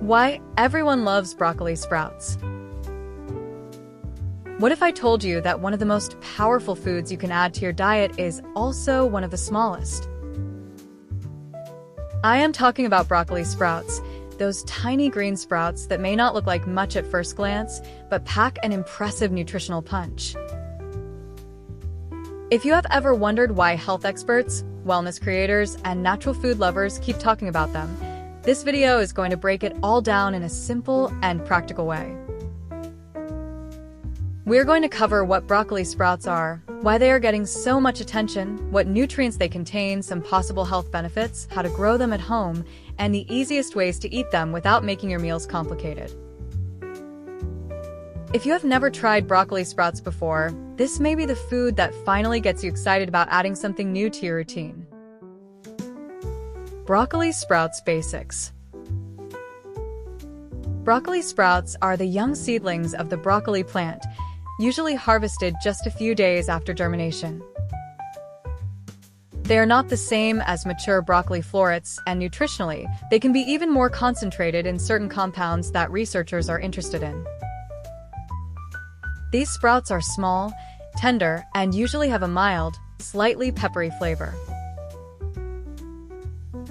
Why everyone loves broccoli sprouts. What if I told you that one of the most powerful foods you can add to your diet is also one of the smallest? I am talking about broccoli sprouts, those tiny green sprouts that may not look like much at first glance, but pack an impressive nutritional punch. If you have ever wondered why health experts, wellness creators, and natural food lovers keep talking about them, this video is going to break it all down in a simple and practical way. We're going to cover what broccoli sprouts are, why they are getting so much attention, what nutrients they contain, some possible health benefits, how to grow them at home, and the easiest ways to eat them without making your meals complicated. If you have never tried broccoli sprouts before, this may be the food that finally gets you excited about adding something new to your routine. Broccoli sprouts basics. Broccoli sprouts are the young seedlings of the broccoli plant, usually harvested just a few days after germination. They are not the same as mature broccoli florets, and nutritionally, they can be even more concentrated in certain compounds that researchers are interested in. These sprouts are small, tender, and usually have a mild, slightly peppery flavor.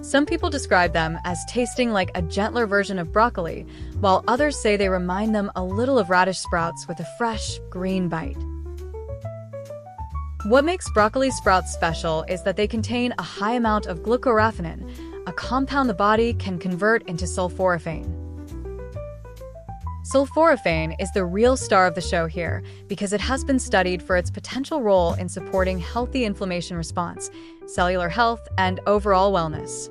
Some people describe them as tasting like a gentler version of broccoli, while others say they remind them a little of radish sprouts with a fresh, green bite. What makes broccoli sprouts special is that they contain a high amount of glucoraphanin, a compound the body can convert into sulforaphane. Sulforaphane is the real star of the show here because it has been studied for its potential role in supporting healthy inflammation response, cellular health, and overall wellness.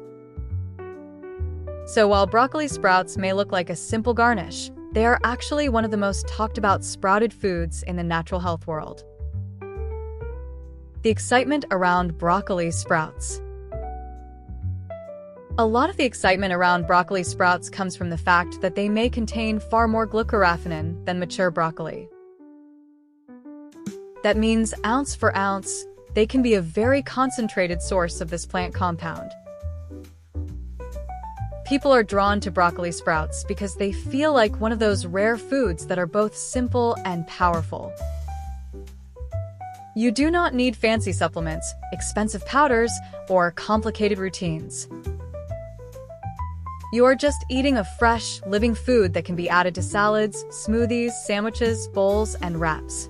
So while broccoli sprouts may look like a simple garnish, they are actually one of the most talked about sprouted foods in the natural health world. The excitement around broccoli sprouts. A lot of the excitement around broccoli sprouts comes from the fact that they may contain far more glucoraphanin than mature broccoli. That means ounce for ounce, they can be a very concentrated source of this plant compound. People are drawn to broccoli sprouts because they feel like one of those rare foods that are both simple and powerful. You do not need fancy supplements, expensive powders, or complicated routines. You are just eating a fresh, living food that can be added to salads, smoothies, sandwiches, bowls, and wraps.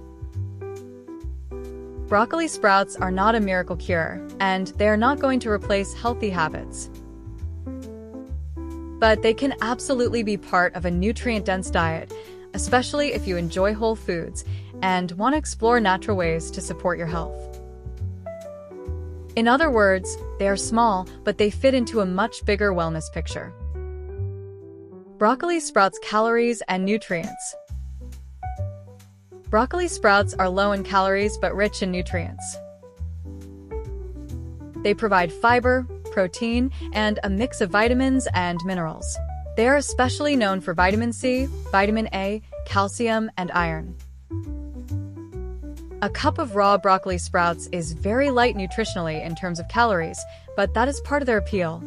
Broccoli sprouts are not a miracle cure, and they are not going to replace healthy habits. But they can absolutely be part of a nutrient-dense diet, especially if you enjoy whole foods and want to explore natural ways to support your health. In other words, they are small, but they fit into a much bigger wellness picture. Broccoli sprouts calories and nutrients. Broccoli sprouts are low in calories but rich in nutrients. They provide fiber, protein, and a mix of vitamins and minerals. They are especially known for vitamin C, vitamin A, calcium, and iron. A cup of raw broccoli sprouts is very light nutritionally in terms of calories, but that is part of their appeal.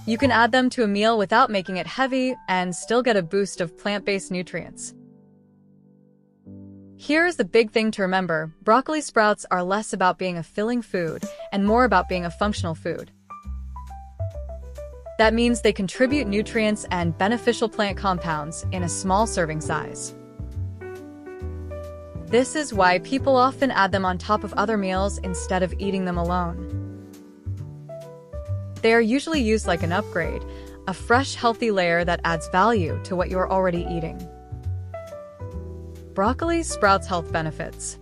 You can add them to a meal without making it heavy and still get a boost of plant-based nutrients. Here's the big thing to remember: broccoli sprouts are less about being a filling food and more about being a functional food. That means they contribute nutrients and beneficial plant compounds in a small serving size. This is why people often add them on top of other meals instead of eating them alone. They are usually used like an upgrade, a fresh, healthy layer that adds value to what you are already eating. Broccoli sprouts health benefits.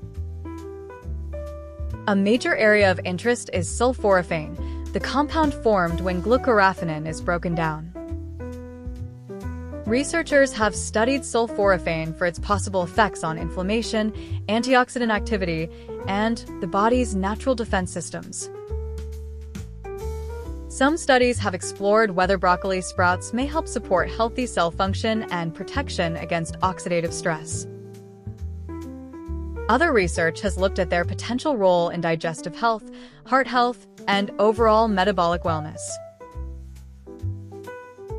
A major area of interest is sulforaphane, the compound formed when glucoraphanin is broken down. Researchers have studied sulforaphane for its possible effects on inflammation, antioxidant activity, and the body's natural defense systems. Some studies have explored whether broccoli sprouts may help support healthy cell function and protection against oxidative stress. Other research has looked at their potential role in digestive health, heart health, and overall metabolic wellness.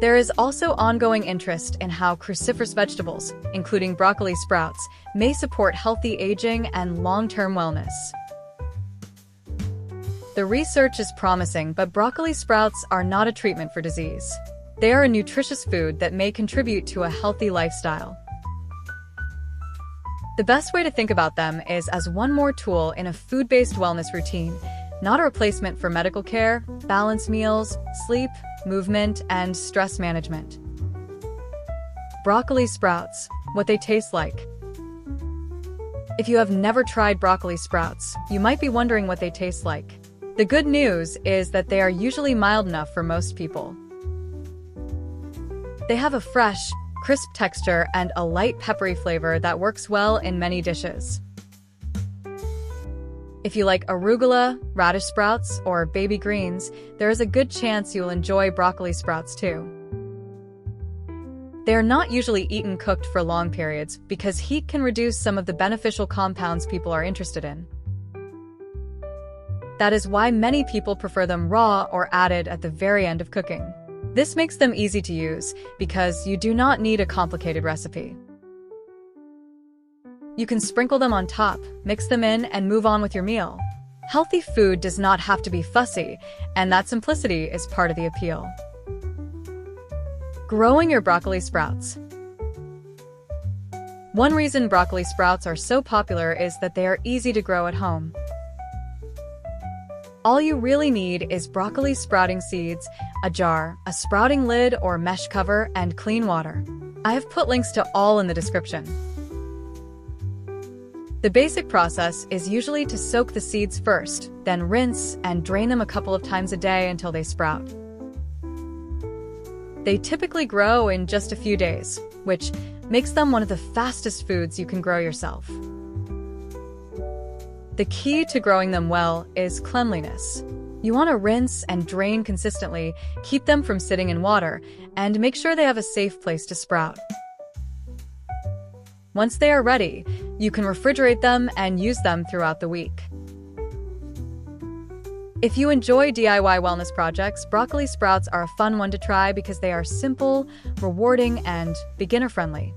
There is also ongoing interest in how cruciferous vegetables, including broccoli sprouts, may support healthy aging and long-term wellness. The research is promising, but broccoli sprouts are not a treatment for disease. They are a nutritious food that may contribute to a healthy lifestyle. The best way to think about them is as one more tool in a food-based wellness routine, not a replacement for medical care, balanced meals, sleep, movement, and stress management. Broccoli sprouts, what they taste like. If you have never tried broccoli sprouts, you might be wondering what they taste like. The good news is that they are usually mild enough for most people. They have a fresh, crisp texture and a light peppery flavor that works well in many dishes. If you like arugula, radish sprouts, or baby greens, there is a good chance you'll enjoy broccoli sprouts too. They are not usually eaten cooked for long periods because heat can reduce some of the beneficial compounds people are interested in. That is why many people prefer them raw or added at the very end of cooking. This makes them easy to use because you do not need a complicated recipe. You can sprinkle them on top, mix them in, and move on with your meal. Healthy food does not have to be fussy, and that simplicity is part of the appeal. Growing your broccoli sprouts. One reason broccoli sprouts are so popular is that they are easy to grow at home. All you really need is broccoli sprouting seeds, a jar, a sprouting lid or mesh cover, and clean water. I have put links to all in the description. The basic process is usually to soak the seeds first, then rinse and drain them a couple of times a day until they sprout. They typically grow in just a few days, which makes them one of the fastest foods you can grow yourself. The key to growing them well is cleanliness. You want to rinse and drain consistently, keep them from sitting in water, and make sure they have a safe place to sprout. Once they are ready, you can refrigerate them and use them throughout the week. If you enjoy DIY wellness projects, broccoli sprouts are a fun one to try because they are simple, rewarding, and beginner-friendly.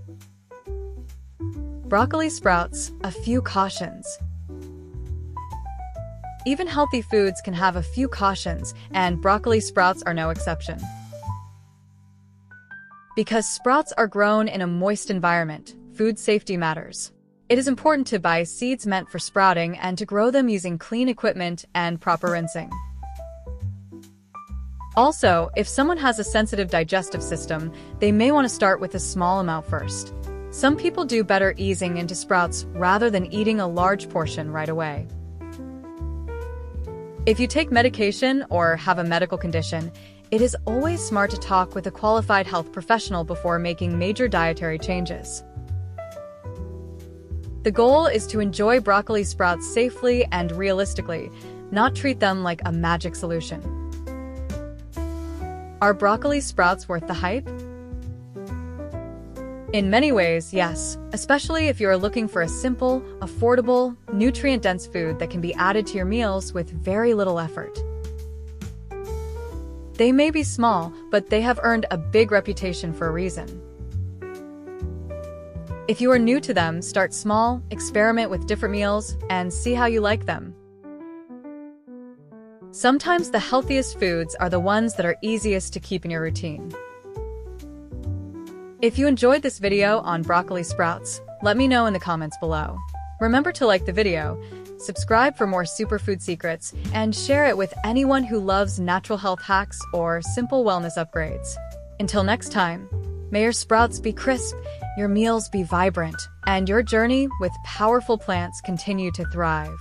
Broccoli sprouts, a few cautions. Even healthy foods can have a few cautions, and broccoli sprouts are no exception. Because sprouts are grown in a moist environment, food safety matters. It is important to buy seeds meant for sprouting and to grow them using clean equipment and proper rinsing. Also, if someone has a sensitive digestive system, they may want to start with a small amount first. Some people do better easing into sprouts rather than eating a large portion right away. If you take medication or have a medical condition, it is always smart to talk with a qualified health professional before making major dietary changes. The goal is to enjoy broccoli sprouts safely and realistically, not treat them like a magic solution. Are broccoli sprouts worth the hype? In many ways, yes, especially if you are looking for a simple, affordable, nutrient-dense food that can be added to your meals with very little effort. They may be small, but they have earned a big reputation for a reason. If you are new to them, start small, experiment with different meals, and see how you like them. Sometimes the healthiest foods are the ones that are easiest to keep in your routine. If you enjoyed this video on broccoli sprouts, let me know in the comments below. Remember to like the video, subscribe for more superfood secrets, and share it with anyone who loves natural health hacks or simple wellness upgrades. Until next time, may your sprouts be crisp, your meals be vibrant, and your journey with powerful plants continue to thrive.